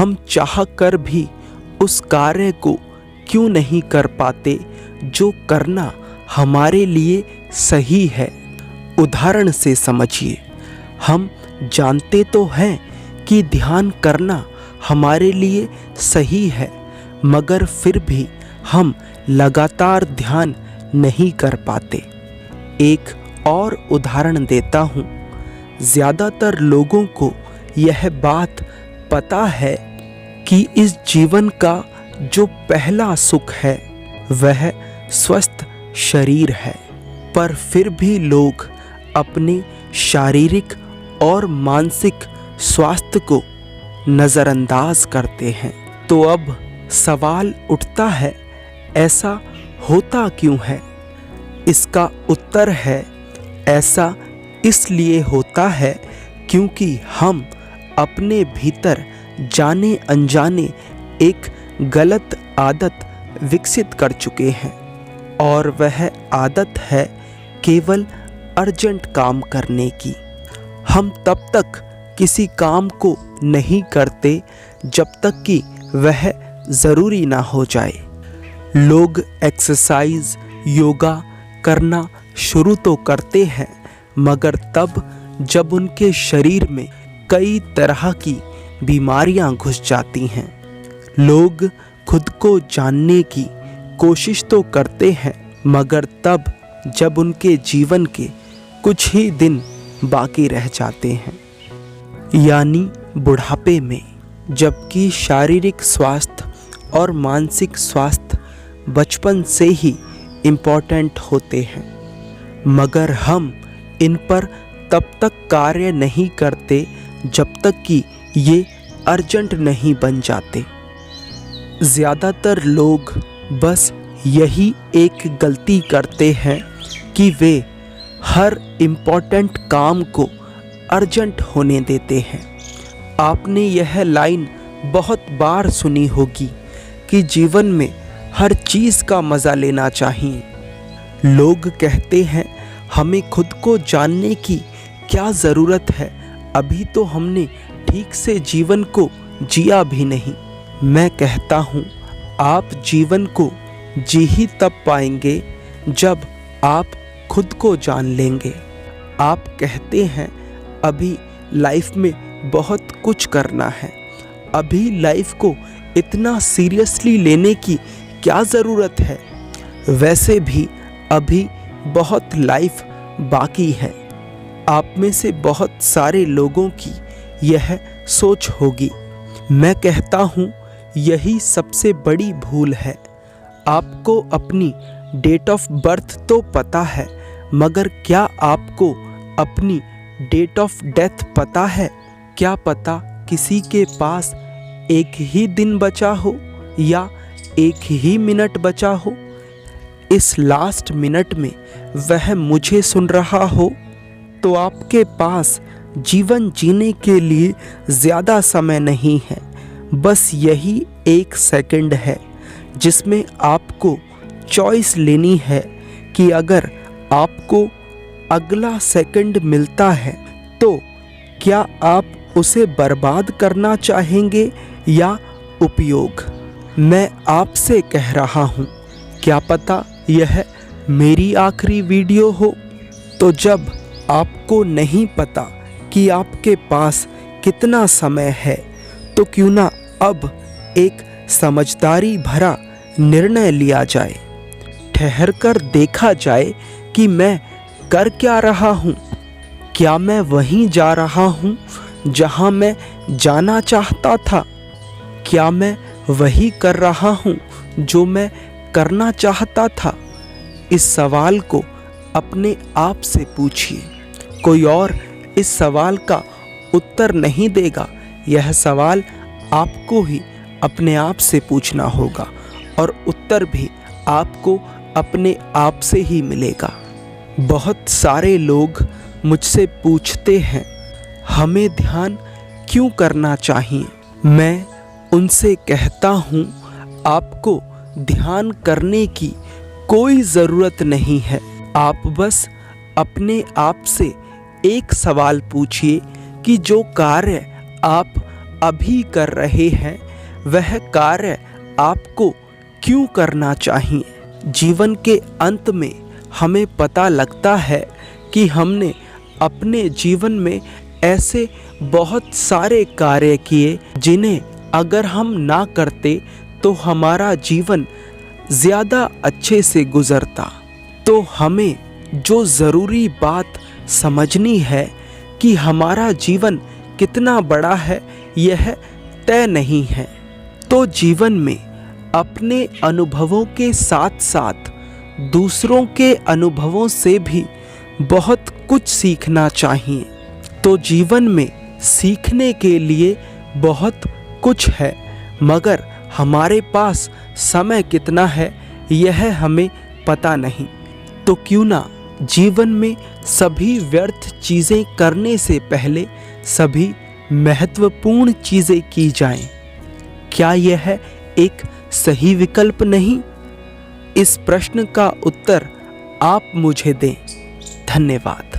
हम चाह कर भी उस कार्य को क्यों नहीं कर पाते जो करना हमारे लिए सही है। उदाहरण से समझिए, हम जानते तो हैं कि ध्यान करना हमारे लिए सही है, मगर फिर भी हम लगातार ध्यान नहीं कर पाते। एक और उदाहरण देता हूँ। ज़्यादातर लोगों को यह बात पता है कि इस जीवन का जो पहला सुख है वह स्वस्थ शरीर है, पर फिर भी लोग अपने शारीरिक और मानसिक स्वास्थ्य को नज़रअंदाज करते हैं। तो अब सवाल उठता है, ऐसा होता क्यों है? इसका उत्तर है, ऐसा इसलिए होता है क्योंकि हम अपने भीतर जाने अनजाने एक गलत आदत विकसित कर चुके हैं, और वह आदत है केवल अर्जेंट काम करने की। हम तब तक किसी काम को नहीं करते जब तक कि वह ज़रूरी ना हो जाए। लोग एक्सरसाइज, योगा करना शुरू तो करते हैं, मगर तब जब उनके शरीर में कई तरह की बीमारियां घुस जाती हैं। लोग खुद को जानने की कोशिश तो करते हैं, मगर तब जब उनके जीवन के कुछ ही दिन बाकी रह जाते हैं, यानी बुढ़ापे में। जबकि शारीरिक स्वास्थ्य और मानसिक स्वास्थ्य बचपन से ही इम्पोर्टेंट होते हैं, मगर हम इन पर तब तक कार्य नहीं करते जब तक कि ये अर्जेंट नहीं बन जाते। ज़्यादातर लोग बस यही एक गलती करते हैं कि वे हर इम्पोर्टेंट काम को अर्जेंट होने देते हैं। आपने यह लाइन बहुत बार सुनी होगी कि जीवन में हर चीज़ का मज़ा लेना चाहिए। लोग कहते हैं, हमें खुद को जानने की क्या ज़रूरत है, अभी तो हमने ठीक से जीवन को जिया भी नहीं। मैं कहता हूँ, आप जीवन को जी ही तब पाएंगे जब आप खुद को जान लेंगे। आप कहते हैं, अभी लाइफ में बहुत कुछ करना है, अभी लाइफ को इतना सीरियसली लेने की क्या ज़रूरत है। वैसे भी अभी बहुत लाइफ बाकी है। आप में से बहुत सारे लोगों की यह सोच होगी। मैं कहता हूँ, यही सबसे बड़ी भूल है। आपको अपनी डेट ऑफ बर्थ तो पता है, मगर क्या आपको अपनी डेट ऑफ डेथ पता है? क्या पता किसी के पास एक ही दिन बचा हो या एक ही मिनट बचा हो? इस लास्ट मिनट में वह मुझे सुन रहा हो तो आपके पास जीवन जीने के लिए ज़्यादा समय नहीं है। बस यही एक सेकंड है जिसमें आपको चॉइस लेनी है कि अगर आपको अगला सेकंड मिलता है तो क्या आप उसे बर्बाद करना चाहेंगे या उपयोग। मैं आपसे कह रहा हूँ, क्या पता यह मेरी आखिरी वीडियो हो। तो जब आपको नहीं पता कि आपके पास कितना समय है, तो क्यों ना अब एक समझदारी भरा निर्णय लिया जाए। ठहरकर देखा जाए कि मैं कर क्या रहा हूँ। क्या मैं वहीं जा रहा हूँ जहाँ मैं जाना चाहता था? क्या मैं वही कर रहा हूँ जो मैं करना चाहता था? इस सवाल को अपने आप से पूछिए। कोई और इस सवाल का उत्तर नहीं देगा। यह सवाल आपको ही अपने आप से पूछना होगा और उत्तर भी आपको अपने आप से ही मिलेगा। बहुत सारे लोग मुझसे पूछते हैं, हमें ध्यान क्यों करना चाहिए? मैं उनसे कहता हूँ, आपको ध्यान करने की कोई ज़रूरत नहीं है। आप बस अपने आप से एक सवाल पूछिए कि जो कार्य आप अभी कर रहे हैं वह कार्य आपको क्यों करना चाहिए। जीवन के अंत में हमें पता लगता है कि हमने अपने जीवन में ऐसे बहुत सारे कार्य किए जिन्हें अगर हम ना करते तो हमारा जीवन ज़्यादा अच्छे से गुजरता। तो हमें जो ज़रूरी बात समझनी है कि हमारा जीवन कितना बड़ा है यह तय नहीं है। तो जीवन में अपने अनुभवों के साथ साथ दूसरों के अनुभवों से भी बहुत कुछ सीखना चाहिए। तो जीवन में सीखने के लिए बहुत कुछ है, मगर हमारे पास समय कितना है यह हमें पता नहीं। तो क्यों ना जीवन में सभी व्यर्थ चीज़ें करने से पहले सभी महत्वपूर्ण चीज़ें की जाएं। क्या यह एक सही विकल्प नहीं? इस प्रश्न का उत्तर आप मुझे दें। धन्यवाद।